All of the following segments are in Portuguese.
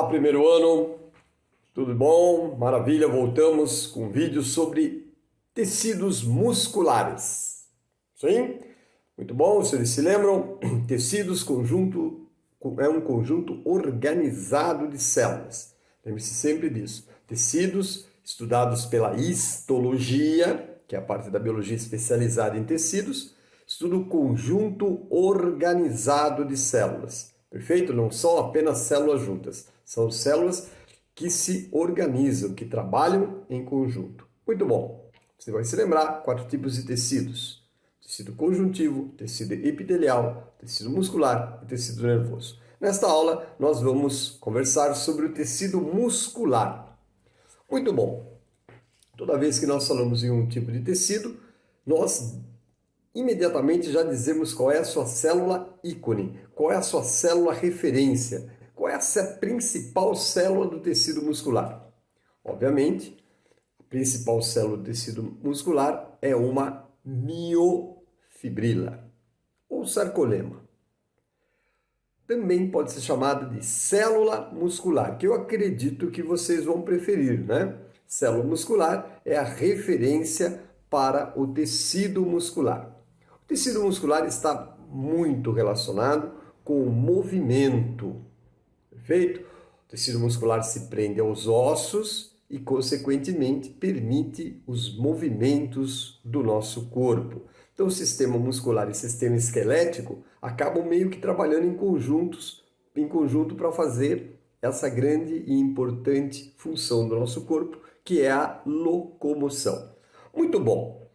Olá, primeiro ano, tudo bom? Maravilha, voltamos com um vídeo sobre tecidos musculares. Sim? Muito bom, vocês se lembram? Tecidos é um conjunto organizado de células. Lembre-se sempre disso. Tecidos estudados pela histologia, que é a parte da biologia especializada em tecidos, estuda o conjunto organizado de células. Perfeito? Não são apenas células juntas, são células que se organizam, que trabalham em conjunto. Muito bom. Você vai se lembrar 4 tipos de tecidos: tecido conjuntivo, tecido epitelial, tecido muscular e tecido nervoso. Nesta aula, nós vamos conversar sobre o tecido muscular. Muito bom. Toda vez que nós falamos em um tipo de tecido, nós imediatamente já dizemos qual é a sua célula ícone, qual é a sua célula referência, qual é a principal célula do tecido muscular. Obviamente, a principal célula do tecido muscular é uma miofibrila ou sarcolema. Também pode ser chamada de célula muscular, que eu acredito que vocês vão preferir, né? Célula muscular é a referência para o tecido muscular. O tecido muscular está muito relacionado com o movimento, perfeito? O tecido muscular se prende aos ossos e, consequentemente, permite os movimentos do nosso corpo. Então, o sistema muscular e sistema esquelético acabam meio que trabalhando em conjunto para fazer essa grande e importante função do nosso corpo, que é a locomoção. Muito bom.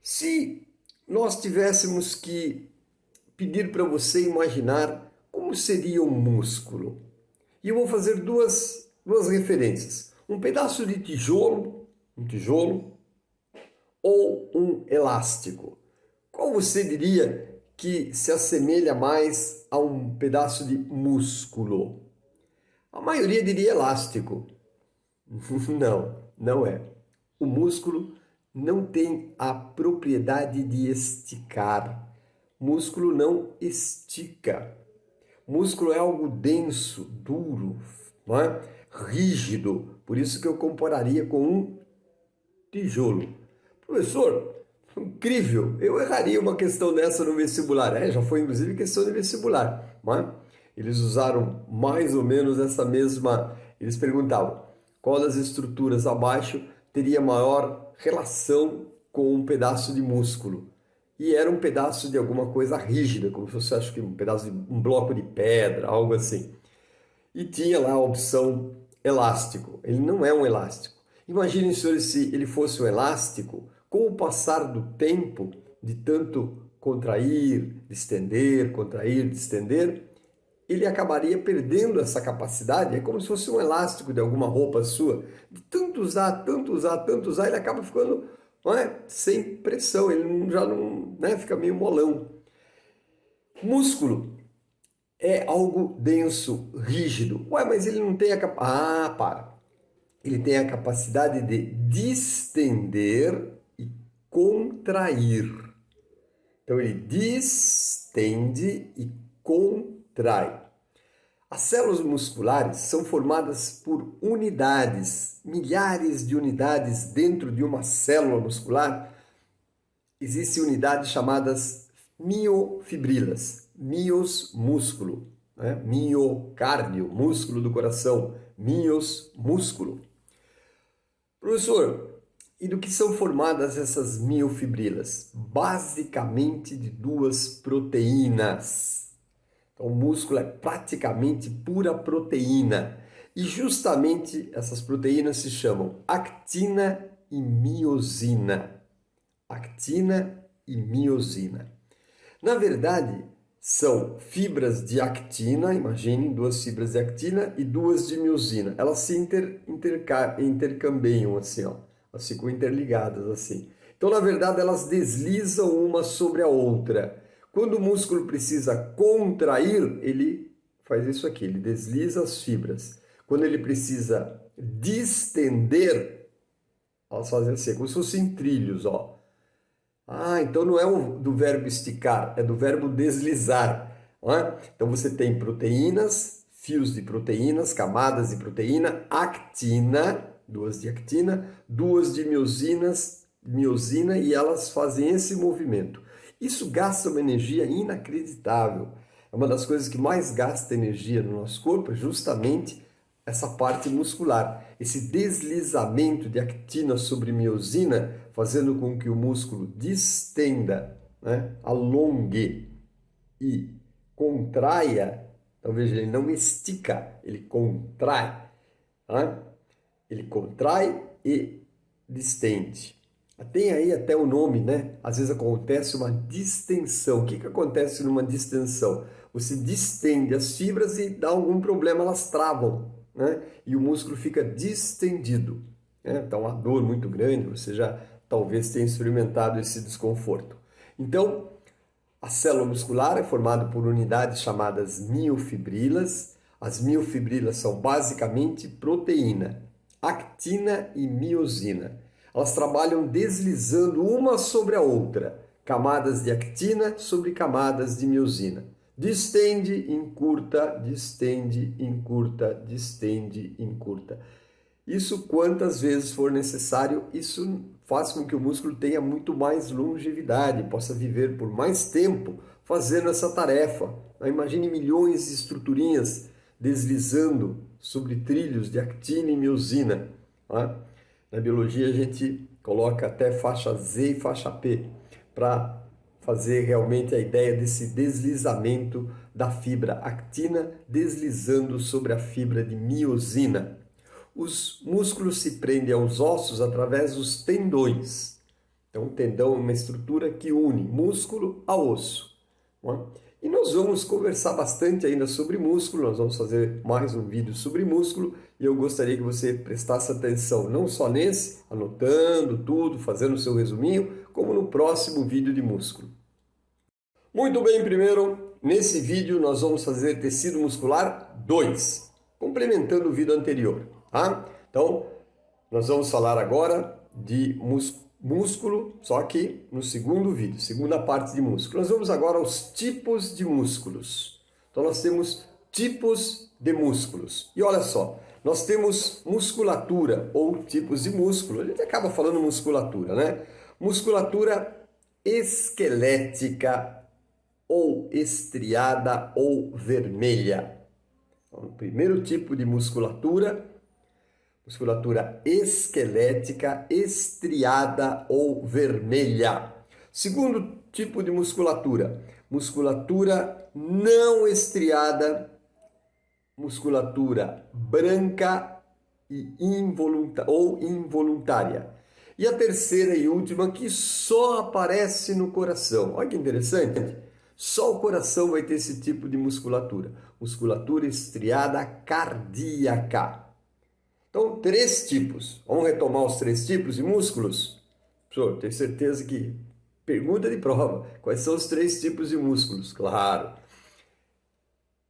Se nós tivéssemos que pedir para você imaginar como seria um músculo, e eu vou fazer duas referências: um pedaço de tijolo, ou um elástico. Qual você diria que se assemelha mais a um pedaço de músculo? A maioria diria elástico. Não é. O músculo não tem a propriedade de esticar. Músculo não estica. Músculo é algo denso, duro, não é? Rígido. Por isso que eu compararia com um tijolo. Professor, incrível! Eu erraria uma questão dessa no vestibular. Já foi inclusive questão de vestibular, não é? Eles usaram mais ou menos essa mesma... Eles perguntavam qual das estruturas abaixo teria maior relação com um pedaço de músculo. E era um pedaço de alguma coisa rígida, como se fosse, acho que um pedaço de um bloco de pedra, algo assim. E tinha lá a opção elástico. Ele não é um elástico. Imaginem, senhores, se ele fosse um elástico, com o passar do tempo, de tanto contrair, contrair, distender, ele acabaria perdendo essa capacidade. É como se fosse um elástico de alguma roupa sua. De tanto usar, ele acaba ficando, não é, sem pressão, ele já não, né, fica meio molão. Músculo é algo denso, rígido. Mas ele não tem a Ele tem a capacidade de distender e contrair. Então ele distende e contrai. As células musculares são formadas por unidades, milhares de unidades dentro de uma célula muscular. Existem unidades chamadas miofibrilas, mios, músculo, né? Miocárdio, músculo do coração, mios, músculo. Professor, e do que são formadas essas miofibrilas? Basicamente de 2 proteínas. Então, o músculo é praticamente pura proteína. E justamente essas proteínas se chamam actina e miosina. Actina e miosina. Na verdade, são fibras de actina, imaginem 2 fibras de actina e 2 de miosina. Elas se intercambiam assim, ó. Elas ficam interligadas assim. Então, na verdade, elas deslizam uma sobre a outra. Quando o músculo precisa contrair, ele faz isso aqui, ele desliza as fibras. Quando ele precisa distender, elas fazem assim, como se fossem trilhos, ó. Então não é do verbo esticar, é do verbo deslizar. Não é? Então você tem proteínas, fios de proteínas, camadas de proteína, actina, duas de actina, duas de miosina, e elas fazem esse movimento. Isso gasta uma energia inacreditável. É uma das coisas que mais gasta energia no nosso corpo, é justamente essa parte muscular, esse deslizamento de actina sobre miosina, fazendo com que o músculo distenda, né, alongue e contraia. Então veja, ele não estica, ele contrai. Né? Ele contrai e distende. Tem aí até o nome, né? Às vezes acontece uma distensão. O que acontece numa distensão? Você distende as fibras e dá algum problema, elas travam, né? E o músculo fica distendido. Né? Então, uma dor muito grande, você já talvez tenha experimentado esse desconforto. Então, a célula muscular é formada por unidades chamadas miofibrilas. As miofibrilas são basicamente proteína, actina e miosina. Elas trabalham deslizando uma sobre a outra, camadas de actina sobre camadas de miosina. Distende, encurta, distende, encurta, distende, encurta. Isso quantas vezes for necessário, isso faz com que o músculo tenha muito mais longevidade, possa viver por mais tempo fazendo essa tarefa. Imagine milhões de estruturinhas deslizando sobre trilhos de actina e miosina. Né? Na biologia a gente coloca até faixa Z e faixa P para fazer realmente a ideia desse deslizamento da fibra actina deslizando sobre a fibra de miosina. Os músculos se prendem aos ossos através dos tendões. Então, o tendão é uma estrutura que une músculo a osso. Não é? E nós vamos conversar bastante ainda sobre músculo, nós vamos fazer mais um vídeo sobre músculo e eu gostaria que você prestasse atenção não só nesse, anotando tudo, fazendo o seu resuminho, como no próximo vídeo de músculo. Muito bem, primeiro, nesse vídeo nós vamos fazer tecido muscular 2, complementando o vídeo anterior. Tá? Então, nós vamos falar agora de músculo, só que no segundo vídeo, segunda parte de músculo. Nós vamos agora aos tipos de músculos. Então, nós temos tipos de músculos. E olha só, nós temos musculatura ou tipos de músculo. A gente acaba falando musculatura, né? Musculatura esquelética ou estriada ou vermelha. Então, o primeiro tipo de musculatura esquelética, estriada ou vermelha. Segundo tipo de musculatura não estriada, musculatura branca e involuntária. E a terceira e última que só aparece no coração. Olha que interessante. Só o coração vai ter esse tipo de musculatura. Musculatura estriada cardíaca. Então, 3 tipos. Vamos retomar os 3 tipos de músculos? Professor, tenho certeza que... Pergunta de prova. Quais são os 3 tipos de músculos? Claro.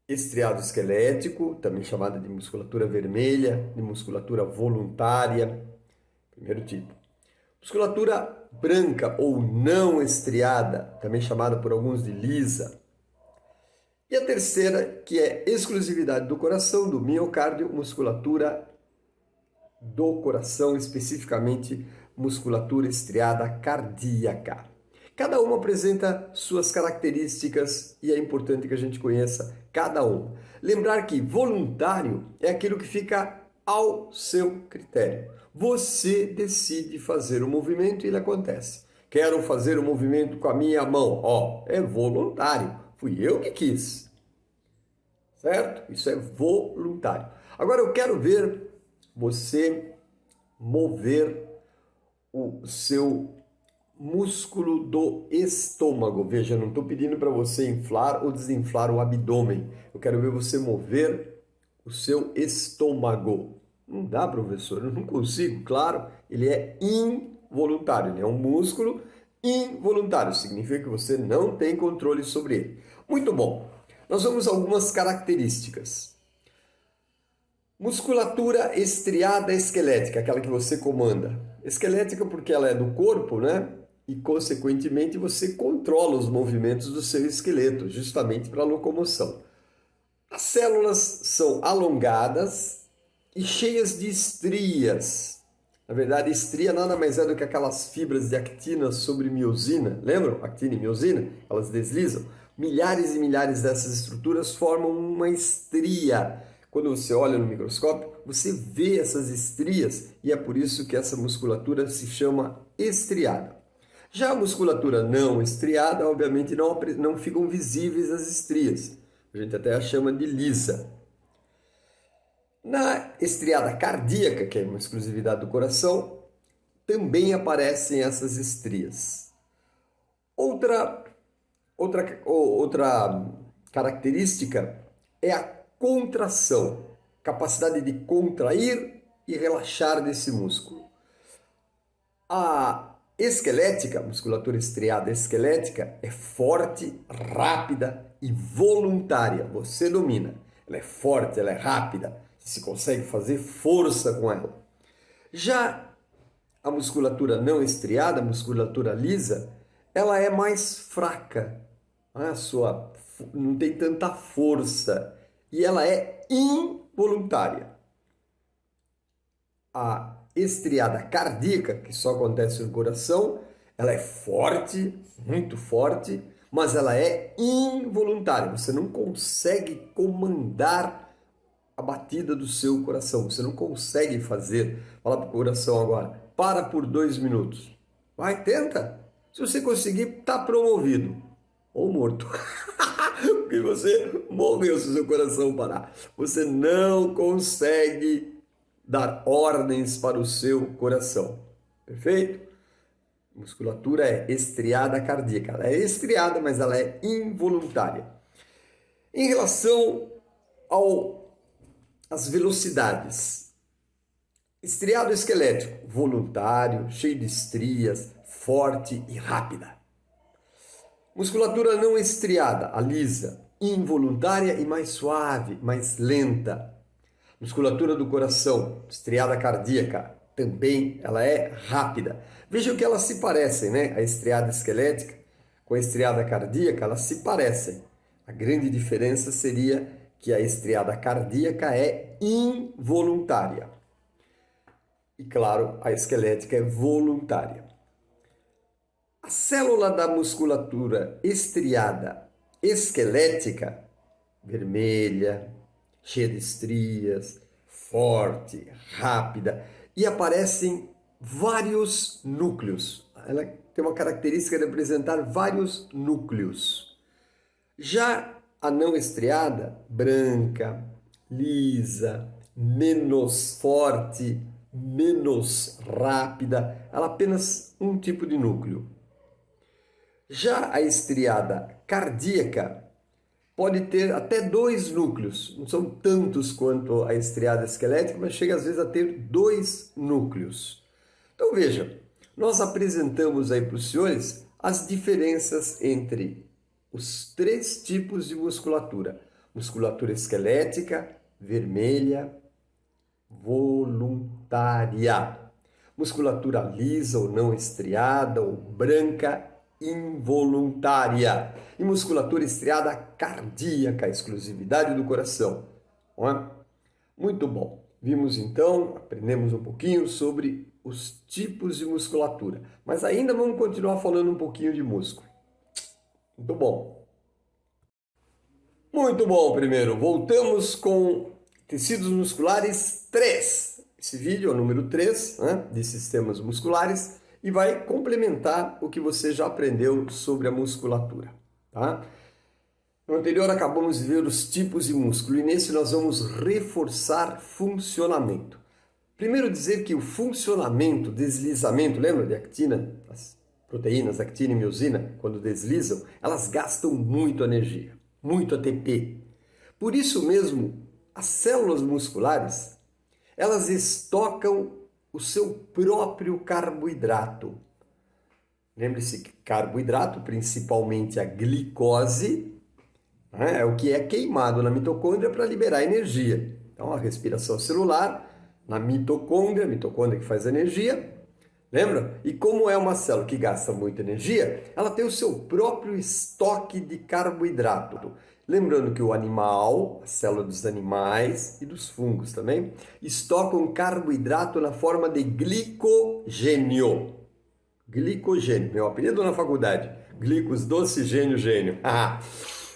Estriado esquelético, também chamada de musculatura vermelha, de musculatura voluntária. Primeiro tipo. Musculatura branca ou não estriada, também chamada por alguns de lisa. E a terceira, que é exclusividade do coração, do miocárdio, musculatura do coração, especificamente musculatura estriada cardíaca. Cada uma apresenta suas características e é importante que a gente conheça cada uma. Lembrar que voluntário é aquilo que fica ao seu critério. Você decide fazer o movimento e ele acontece. Quero fazer o movimento com a minha mão. É voluntário. Fui eu que quis. Certo? Isso é voluntário. Agora eu quero ver você mover o seu músculo do estômago. Veja, eu não estou pedindo para você inflar ou desinflar o abdômen. Eu quero ver você mover o seu estômago. Não dá, professor, eu não consigo. Claro, ele é involuntário, ele é um músculo involuntário. Significa que você não tem controle sobre ele. Muito bom. Nós vamos a algumas características. Musculatura estriada esquelética, aquela que você comanda. Esquelética porque ela é do corpo, né? E, consequentemente, você controla os movimentos do seu esqueleto, justamente para a locomoção. As células são alongadas e cheias de estrias. Na verdade, estria nada mais é do que aquelas fibras de actina sobre miosina. Lembram? Actina e miosina? Elas deslizam. Milhares e milhares dessas estruturas formam uma estria. Quando você olha no microscópio, você vê essas estrias e é por isso que essa musculatura se chama estriada. Já a musculatura não estriada, obviamente, não ficam visíveis as estrias. A gente até a chama de lisa. Na estriada cardíaca, que é uma exclusividade do coração, também aparecem essas estrias. Outra característica é a contração, capacidade de contrair e relaxar desse músculo. A esquelética, a musculatura estriada esquelética, é forte, rápida e voluntária. Você domina. Ela é forte, ela é rápida. Você consegue fazer força com ela. Já a musculatura não estriada, a musculatura lisa, ela é mais fraca. Não tem tanta força. E ela é involuntária. A estriada cardíaca, que só acontece no coração, ela é forte, muito forte, mas ela é involuntária. Você não consegue comandar a batida do seu coração. Você não consegue fazer. Fala para o coração agora, para por 2 minutos. Vai, tenta. Se você conseguir, está promovido. Ou morto. Porque você morreu se o seu coração parar. Você não consegue dar ordens para o seu coração. Perfeito? Musculatura é estriada cardíaca. Ela é estriada, mas ela é involuntária. Em relação às velocidades. Estriado esquelético, voluntário, cheio de estrias, forte e rápida. Musculatura não estriada, a lisa, involuntária e mais suave, mais lenta. Musculatura do coração, estriada cardíaca, também ela é rápida. Vejam que elas se parecem, né? A estriada esquelética com a estriada cardíaca, elas se parecem. A grande diferença seria que a estriada cardíaca é involuntária. E claro, a esquelética é voluntária. A célula da musculatura estriada esquelética, vermelha, cheia de estrias, forte, rápida, e aparecem vários núcleos. Ela tem uma característica de apresentar vários núcleos. Já a não estriada, branca, lisa, menos forte, menos rápida, ela apenas um tipo de núcleo. Já a estriada cardíaca pode ter até 2 núcleos, não são tantos quanto a estriada esquelética, mas chega às vezes a ter 2 núcleos. Então veja, nós apresentamos aí para os senhores as diferenças entre os 3 tipos de musculatura. Musculatura esquelética, vermelha, voluntária. Musculatura lisa ou não estriada ou branca, involuntária. E musculatura estriada cardíaca, exclusividade do coração. Não é? Muito bom. Vimos então, aprendemos um pouquinho sobre os tipos de musculatura. Mas ainda vamos continuar falando um pouquinho de músculo. Muito bom. Muito bom, primeiro. Voltamos com tecidos musculares 3. Esse vídeo é o número 3, né, de sistemas musculares e vai complementar o que você já aprendeu sobre a musculatura. Tá? No anterior acabamos de ver os tipos de músculo e nesse nós vamos reforçar funcionamento. Primeiro dizer que o funcionamento, deslizamento, lembra de actina? As proteínas, actina e miosina, quando deslizam, elas gastam muito energia, muito ATP. Por isso mesmo, as células musculares, elas estocam o seu próprio carboidrato. Lembre-se que carboidrato, principalmente a glicose, né, é o que é queimado na mitocôndria para liberar energia. Então, a respiração celular, na mitocôndria, que faz energia, lembra? E como é uma célula que gasta muita energia, ela tem o seu próprio estoque de carboidrato. Lembrando que o animal, a célula dos animais e dos fungos também, estocam carboidrato na forma de glicogênio. Glicogênio, meu apelido na faculdade. Glicos, doce, gênio, gênio.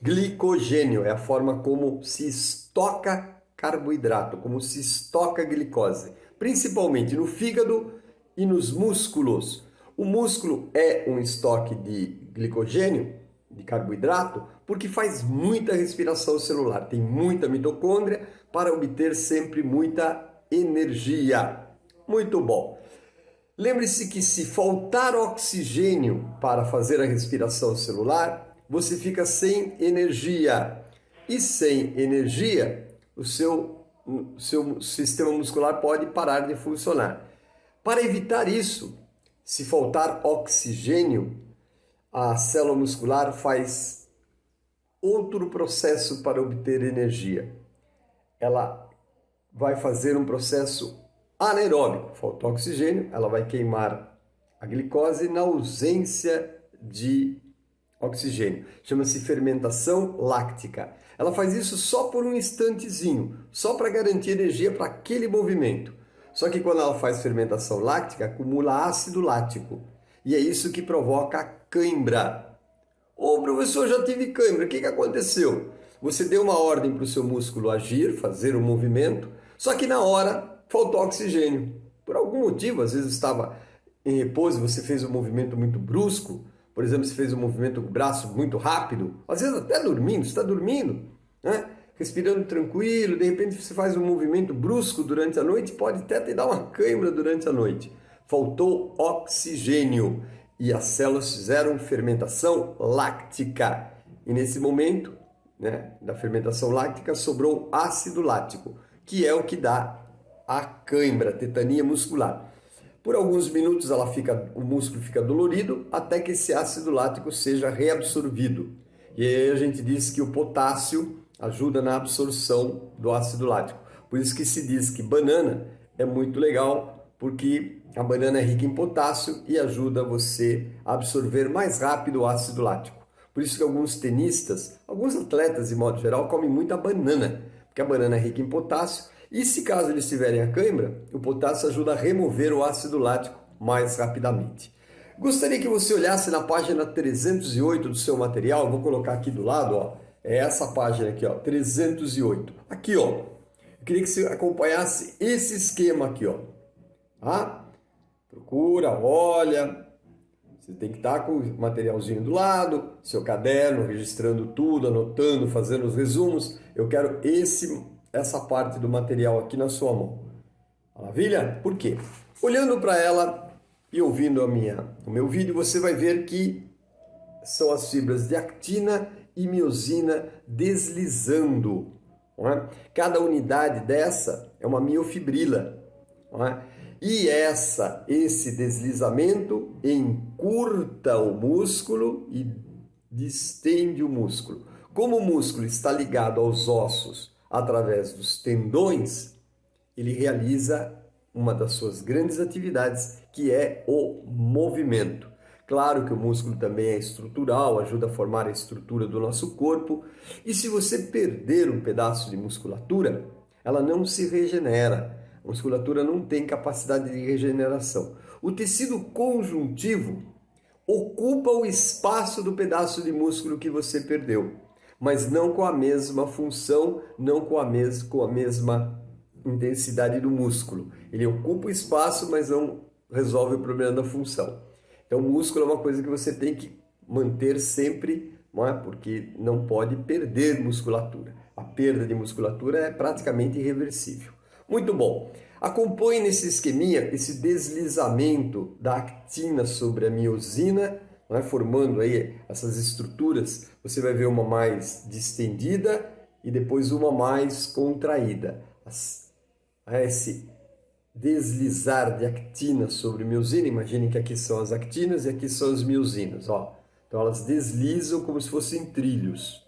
Glicogênio é a forma como se estoca carboidrato, como se estoca glicose, principalmente no fígado e nos músculos. O músculo é um estoque de glicogênio, de carboidrato, porque faz muita respiração celular, tem muita mitocôndria para obter sempre muita energia. Muito bom. Lembre-se que se faltar oxigênio para fazer a respiração celular, você fica sem energia. E sem energia, o seu sistema muscular pode parar de funcionar. Para evitar isso, se faltar oxigênio, a célula muscular faz outro processo para obter energia. Ela vai fazer um processo anaeróbico. Faltou oxigênio, ela vai queimar a glicose na ausência de oxigênio. Chama-se fermentação láctica. Ela faz isso só por um instantezinho, só para garantir energia para aquele movimento. Só que quando ela faz fermentação láctica, acumula ácido lático. E é isso que provoca a cãibra. Ô professor, já tive cãibra, o que aconteceu? Você deu uma ordem para o seu músculo agir, fazer um movimento, só que na hora faltou oxigênio. Por algum motivo, às vezes estava em repouso, você fez um movimento muito brusco, por exemplo, você fez um movimento com o braço muito rápido, às vezes até dormindo, você está dormindo, né? Respirando tranquilo, de repente você faz um movimento brusco durante a noite, pode até te dar uma cãibra durante a noite. Faltou oxigênio e as células fizeram fermentação láctica. E nesse momento, né, da fermentação láctica, sobrou ácido lático, que é o que dá a cãibra, tetania muscular. Por alguns minutos o músculo fica dolorido até que esse ácido lático seja reabsorvido. E aí a gente diz que o potássio ajuda na absorção do ácido lático. Por isso que se diz que banana é muito legal, porque a banana é rica em potássio e ajuda você a absorver mais rápido o ácido lático. Por isso que alguns tenistas, alguns atletas de modo geral, comem muita banana, porque a banana é rica em potássio. E se caso eles tiverem a cãibra, o potássio ajuda a remover o ácido lático mais rapidamente. Gostaria que você olhasse na página 308 do seu material, vou colocar aqui do lado, ó, é essa página aqui, ó, 308. Aqui, ó, eu queria que você acompanhasse esse esquema aqui, ó. Tá? Procura, olha, você tem que estar com o materialzinho do lado, seu caderno, registrando tudo, anotando, fazendo os resumos. Eu quero essa parte do material aqui na sua mão. Maravilha? Por quê? Olhando para ela e ouvindo o meu vídeo, você vai ver que são as fibras de actina e miosina deslizando. Não é? Cada unidade dessa é uma miofibrila. Não é? E esse deslizamento encurta o músculo e distende o músculo. Como o músculo está ligado aos ossos através dos tendões, ele realiza uma das suas grandes atividades, que é o movimento. Claro que o músculo também é estrutural, ajuda a formar a estrutura do nosso corpo. E se você perder um pedaço de musculatura, ela não se regenera. A musculatura não tem capacidade de regeneração. O tecido conjuntivo ocupa o espaço do pedaço de músculo que você perdeu, mas não com a mesma função, não com a mesma intensidade do músculo. Ele ocupa o espaço, mas não resolve o problema da função. Então, o músculo é uma coisa que você tem que manter sempre, não é? Porque não pode perder musculatura. A perda de musculatura é praticamente irreversível. Muito bom. Acompanhe nesse esqueminha esse deslizamento da actina sobre a miosina, não é? Formando aí essas estruturas. Você vai ver uma mais distendida e depois uma mais contraída. Esse deslizar de actina sobre miosina, imaginem que aqui são as actinas e aqui são as miosinas, ó. Então elas deslizam como se fossem trilhos.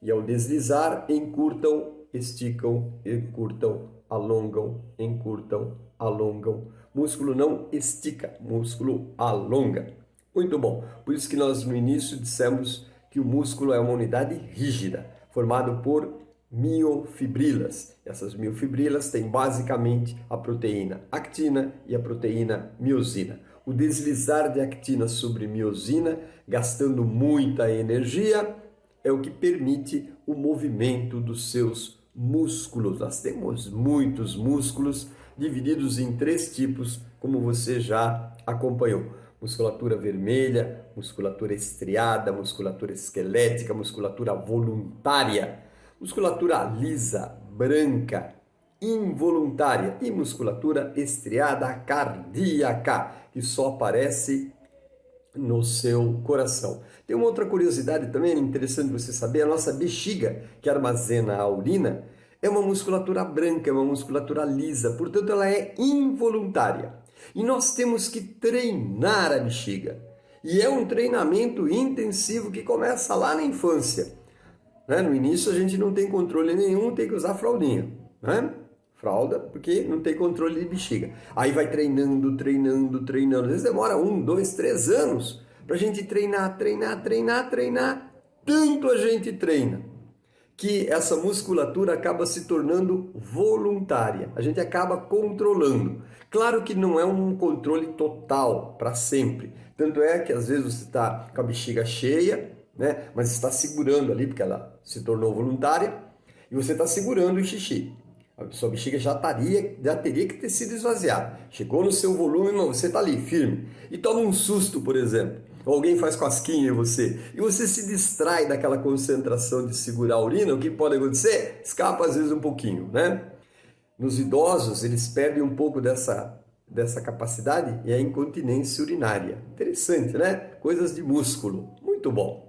E ao deslizar, encurtam, esticam, encurtam, alongam, encurtam, alongam. Músculo não estica, músculo alonga. Muito bom. Por isso que nós no início dissemos que o músculo é uma unidade rígida. formado por miofibrilas. Essas miofibrilas têm basicamente a proteína actina e a proteína miosina. O deslizar de actina sobre miosina, gastando muita energia, é o que permite o movimento dos seus músculos. Nós temos muitos músculos divididos em 3 tipos, como você já acompanhou. Musculatura vermelha, musculatura estriada, musculatura esquelética, musculatura voluntária, musculatura lisa, branca, involuntária e musculatura estriada cardíaca, que só aparece no seu coração. Tem uma outra curiosidade também interessante você saber, a nossa bexiga, que armazena a urina, é uma musculatura branca, é uma musculatura lisa, portanto ela é involuntária. E nós temos que treinar a bexiga. E é um treinamento intensivo que começa lá na infância. No início a gente não tem controle nenhum, tem que usar fraldinha. Fralda, porque não tem controle de bexiga. Aí vai treinando. Às vezes demora 1, 2, 3 anos para a gente treinar. Tanto a gente treina que essa musculatura acaba se tornando voluntária. A gente acaba controlando. Claro que não é um controle total para sempre. Tanto é que às vezes você está com a bexiga cheia, mas está segurando ali, porque ela se tornou voluntária, e você está segurando o xixi. A sua bexiga já teria que ter sido esvaziada. Chegou no seu volume, mas você está ali, firme. E toma um susto, por exemplo. Ou alguém faz cosquinha em você. E você se distrai daquela concentração de segurar a urina. O que pode acontecer? Escapa às vezes um pouquinho, Nos idosos, eles perdem um pouco dessa capacidade e é a incontinência urinária. Interessante, Coisas de músculo. Muito bom.